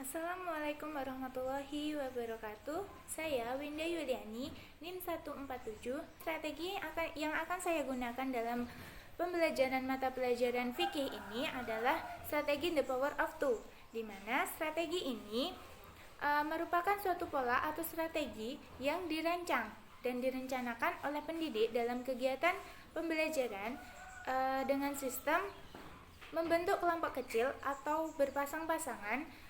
Assalamualaikum warahmatullahi wabarakatuh. Saya Winda Yuliani, NIM 147. Strategi yang akan saya gunakan dalam pembelajaran mata pelajaran fikih ini adalah strategi The Power of Two, di mana strategi ini merupakan suatu pola atau strategi yang dirancang dan direncanakan oleh pendidik dalam kegiatan pembelajaran dengan sistem membentuk kelompok kecil atau berpasang-pasangan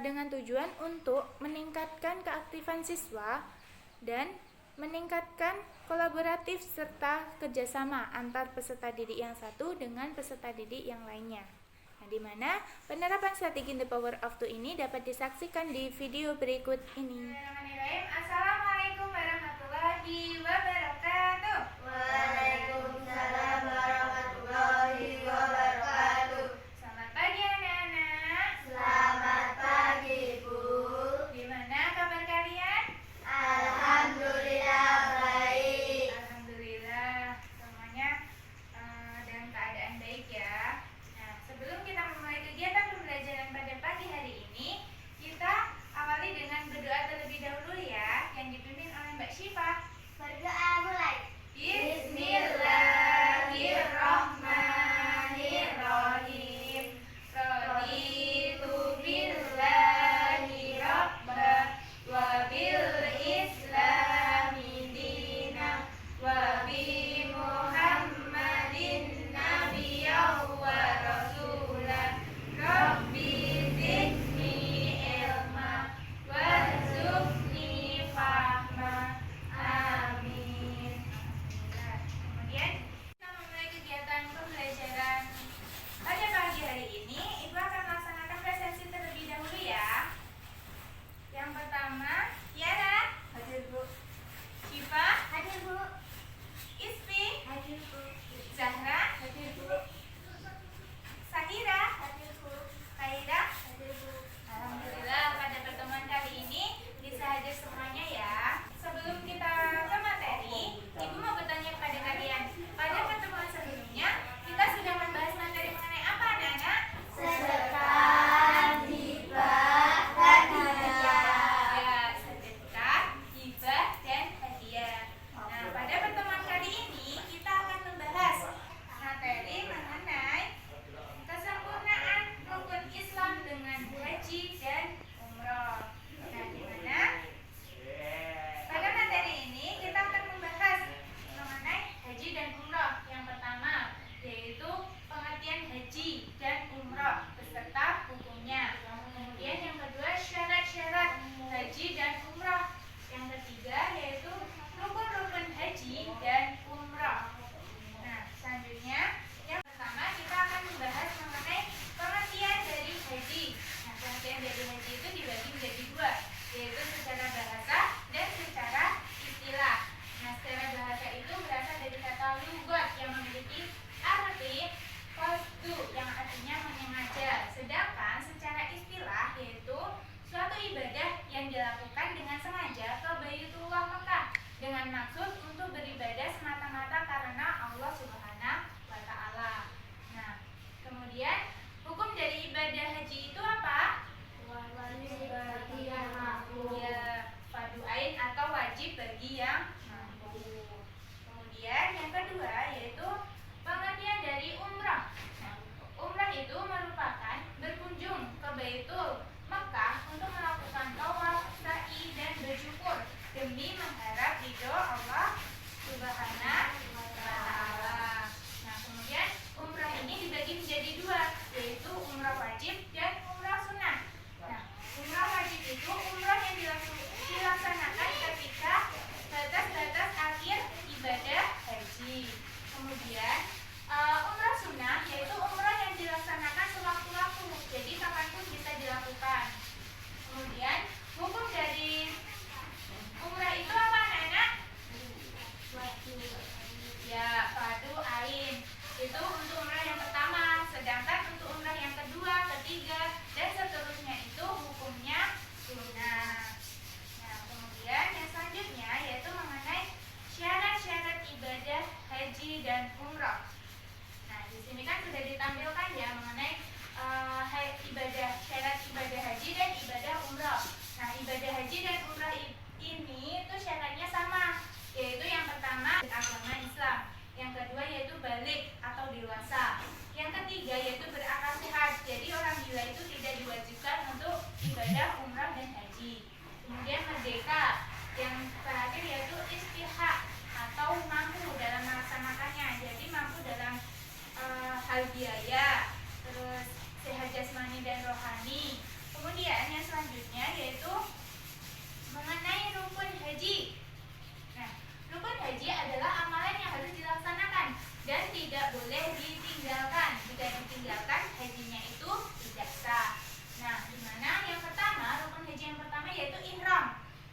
dengan tujuan untuk meningkatkan keaktifan siswa dan meningkatkan kolaboratif serta kerjasama antar peserta didik yang satu dengan peserta didik yang lainnya. Nah, di mana penerapan strategi The Power of Two ini dapat disaksikan di video berikut ini. Assalamualaikum warahmatullahi wabarakatuh. Waalaikumsalam warahmatullahi wabarakatuh. Selamat pagi anak-anak. Selamat pagi, Bu. Gimana kabar kalian? Alhamdulillah baik. Alhamdulillah semuanya dalam keadaan baik ya. Nah, sebelum kita memulai kegiatan pembelajaran pada pagi hari ini, kita awali dengan berdoa terlebih dahulu ya, yang dipimpin oleh Mbak Syifa. Berdoa mulai.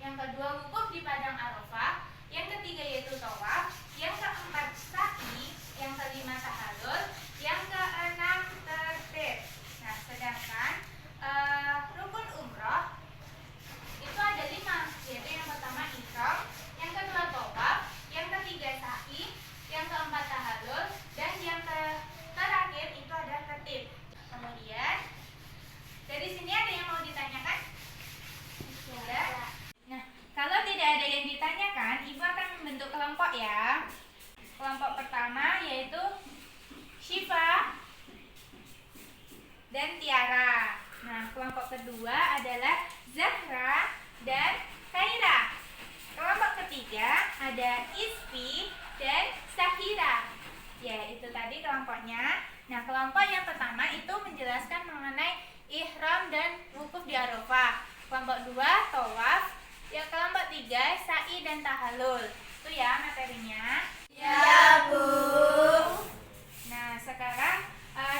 yang kedua wukuf di padang Arafah, yang ketiga yaitu tawaf, yang keempat sa'i, yang kelima tahallul, yang keenam tertib. Nah, sedangkan rukun umroh itu ada 5, yaitu yang pertama ihram, yang kedua tawaf, yang ketiga sa'i, yang keempat tahallul, dan yang terakhir itu ada tertib. Kemudian dari sini ada yang mau ditanyakan? Tidak. Nah, kalau tidak ada yang ditanyakan, Ibu akan membentuk kelompok ya. Kelompok pertama yaitu Syifa dan Tiara. Nah, kelompok kedua adalah Zahra dan Khaira. Kelompok ketiga ada Isfi dan Sahira. Ya, itu tadi kelompoknya. Nah, kelompok yang pertama itu menjelaskan mengenai ihram dan wukuf di Arafah. Kelompok 2 tawaf. Ya, kelompok 3 sa'i dan tahallul. Itu ya materinya. Ya, Bu. Nah, sekarang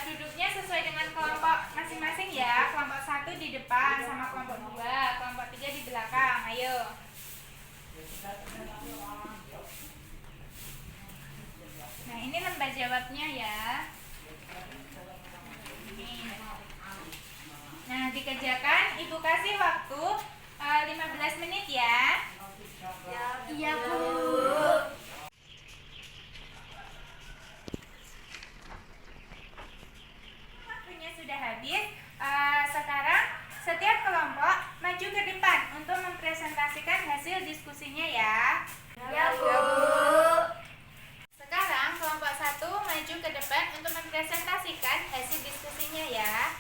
duduknya sesuai dengan kelompok masing-masing ya. Kelompok 1 di depan sama kelompok 2, kelompok 3 di belakang. Ayo. Nah, ini lembar jawabnya ya. Nah, dikerjakan. Ibu kasih waktu 15 menit ya. Iya, Bu. Waktunya sudah habis. Sekarang setiap kelompok maju ke depan untuk mempresentasikan hasil diskusinya ya. Ya, Bu. Sekarang kelompok 1 maju ke depan untuk mempresentasikan hasil diskusinya ya.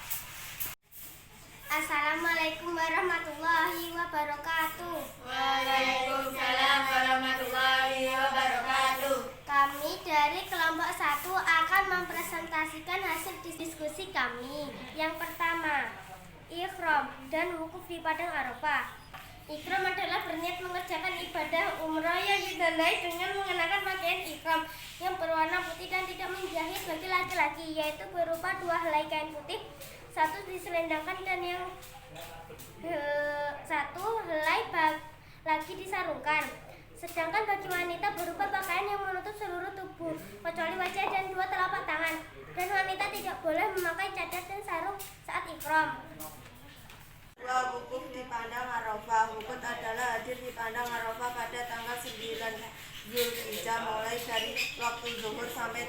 Assalamualaikum warahmatullahi wabarakatuh. Waalaikumsalam warahmatullahi wabarakatuh. Kami dari kelompok 1 akan mempresentasikan hasil diskusi kami. Yang pertama, ihram dan wukuf di padang Arafah. Ihram adalah berniat mengerjakan ibadah umrah yang ditandai dengan mengenakan pakaian ihram yang berwarna putih dan tidak menjahit bagi laki-laki, yaitu berupa 2 helai kain putih, 1 diselendangkan dan yang 1 helai lagi disarungkan. Sedangkan bagi wanita berupa pakaian yang menutup seluruh tubuh kecuali wajah dan 2 telapak tangan. Dan wanita tidak boleh memakai cadar dan sarung saat ihram. Wukuf di padang Arafah. Wukuf adalah hadir di padang Arafah pada tanggal 9 Zulhijjah mulai dari waktu zuhur sampai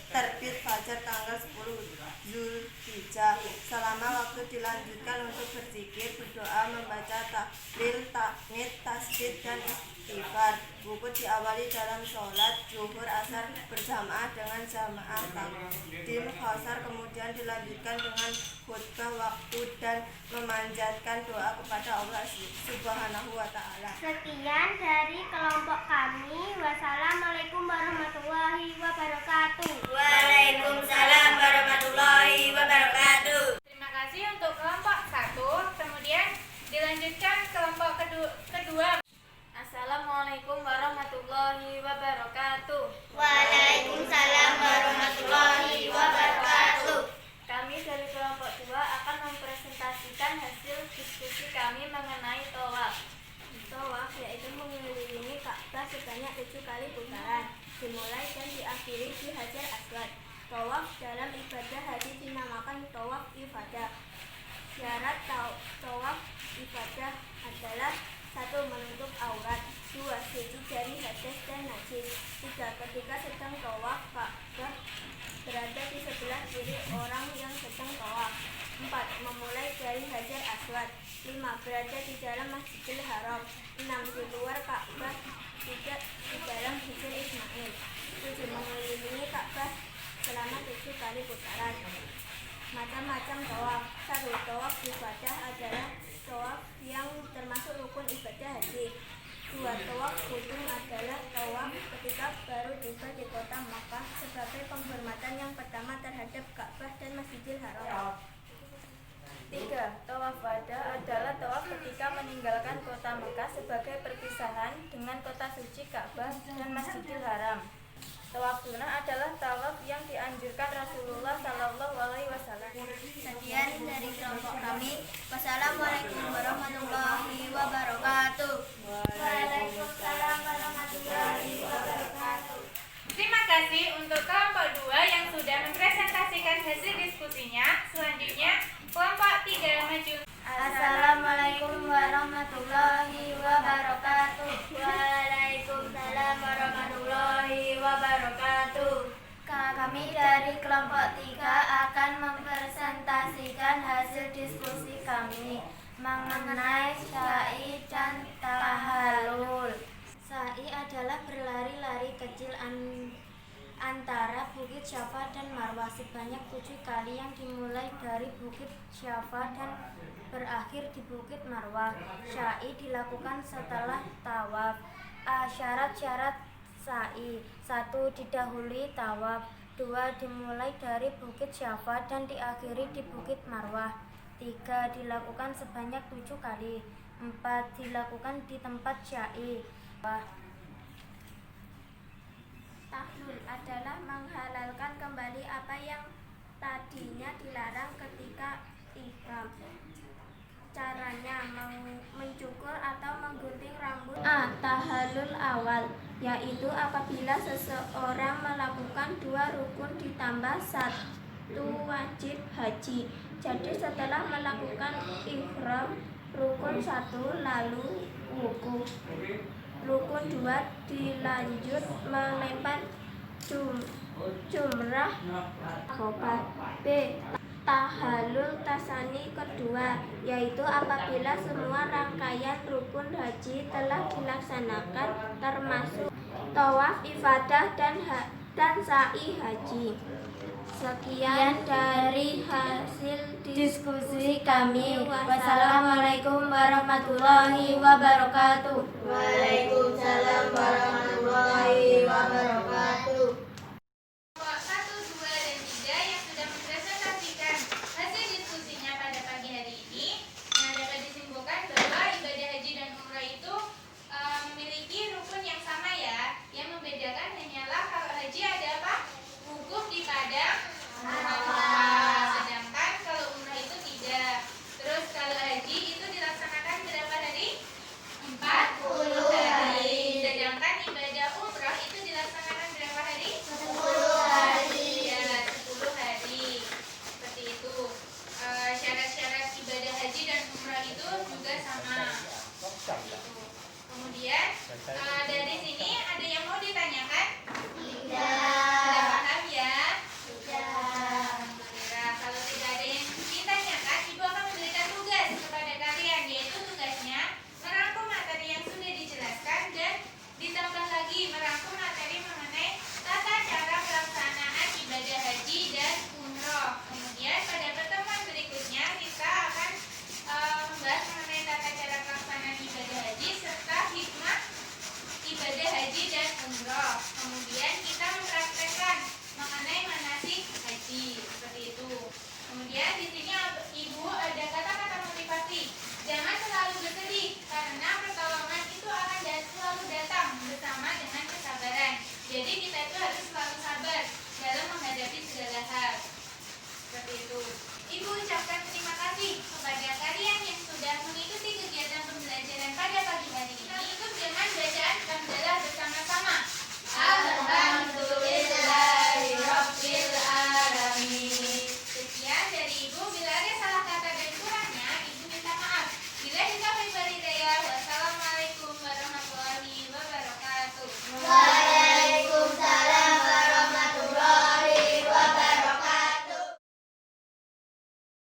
terbit fajar tanggal 10 Zulhijjah. Selama waktu dilanjutkan untuk berzikir, berdoa, membaca tahlil, tahmid, tasbih dan istighfar. Wukuf diawali dalam sholat zuhur asar berjamaah dengan jamaah takdim khasar, kemudian dilanjutkan dengan khutbah waktu dan memanjatkan doa kepada Allah Subhanahu wa Ta'ala. Sekian dari kelompok kami. Wassalamualaikum warahmatullahi wabarakatuh. Waalaikumsalam warahmatullahi wabarakatuh. Terima kasih untuk kelompok 1. Kemudian dilanjutkan kelompok kedua. Assalamualaikum warahmatullahi wabarakatuh. Waalaikumsalam warahmatullahi wabarakatuh. Kami dari kelompok 2 akan mempresentasikan hasil diskusi kami mengenai tawaf. Tawaf yaitu mengelilingi Ka'bah sebanyak 7 kali putaran, dimulai dan diakhiri di Hajar Aswad. Tawaf dalam ibadah haji dinamakan tawaf ibadah. Syarat tawaf ibadah adalah: 1. Menutup aurat, 2. Suci dari hadas dan najis, 3. Ketika sedang tawaf Ka'bah berada di sebelah kiri orang yang sedang tawaf, 4. Memulai dari Hajar Aswad, 5. Berada di dalam Masjidil Haram, 6. Di luar Ka'bah, 3. Di dalam Hijr Ismail, 7. Mengelilingi Ka'bah selama 7 kali putaran. Macam-macam tawaf. 1. Tawaf ibadah adalah tawaf yang termasuk rukun ibadah haji. 2. Tawaf kudum adalah tawaf ketika baru tiba di kota Makkah sebagai penghormatan yang pertama terhadap Ka'bah dan Masjidil Haram. 3. Tawaf wada adalah tawaf ketika meninggalkan kota Makkah sebagai perpisahan dengan kota suci Ka'bah dan Masjidil Haram. Tawaf sunnah adalah tawaf yang dianjurkan Rasulullah Shallallahu Alaihi Wasallam. Sekian dari kelompok kami. Wassalamualaikum warahmatullahi wabarakatuh. wabarakatuh. Waalaikumsalam warahmatullahi wabarakatuh. Terima kasih untuk kelompok 2 yang sudah mempresentasikan hasil diskusinya. Selanjutnya, kelompok 3 maju. Assalamualaikum warahmatullahi wabarakatuh. Waalaikumsalam warahmatullahi wabarakatuh. Kami dari kelompok 3 akan mempresentasikan hasil diskusi kami mengenai sa'i dan tahallul. Sa'i adalah berlari-lari kecil antara Bukit Syafa dan Marwah sebanyak 7 kali yang dimulai dari Bukit Syafa dan berakhir di Bukit Marwah. Sa'i dilakukan setelah tawaf. Syarat-syarat sa'i: 1. Didahului tawaf. 2. Dimulai dari Bukit Syafa dan diakhiri di Bukit Marwah. 3. Dilakukan sebanyak 7 kali. 4. Dilakukan di tempat sa'i. Tahlul adalah menghalalkan kembali apa yang tadinya dilarang ketika ihram. Caranya mencukur atau menggunting rambut. Tahallul awal, yaitu apabila seseorang melakukan 2 rukun ditambah 1 wajib haji. Jadi setelah melakukan ihram rukun 1 lalu wukuf. Rukun 2 dilanjut melempar jumrah akobah. B. Tahallul tasani kedua, yaitu apabila semua rangkaian rukun haji telah dilaksanakan termasuk tawaf ifadah dan sa'i haji. Sekian dari hasil diskusi kami. Wassalamualaikum warahmatullahi wabarakatuh. Waalaikumsalam warahmatullahi wabarakatuh. Kelompok 1, 2, dan 3 yang sudah mempresentasikan hasil diskusinya pada pagi hari ini, yang dapat disimpulkan bahwa ibadah haji dan umrah itu memiliki rukun yang sama ya. Yang membedakan hanyalah kalau haji ada apa? Wukuf di padang Arafah. Sedangkan kalau umrah itu tidak. Terus kalau haji itu dilaksanakan berapa hari? 40 hari. Sedangkan ibadah umrah itu dilaksanakan berapa hari? 10 hari. Ya, 10 hari. Seperti itu. Syarat-syarat ibadah haji dan umrah itu juga sama. Kemudian dari sini ada yang mau ditanyakan? Tidak.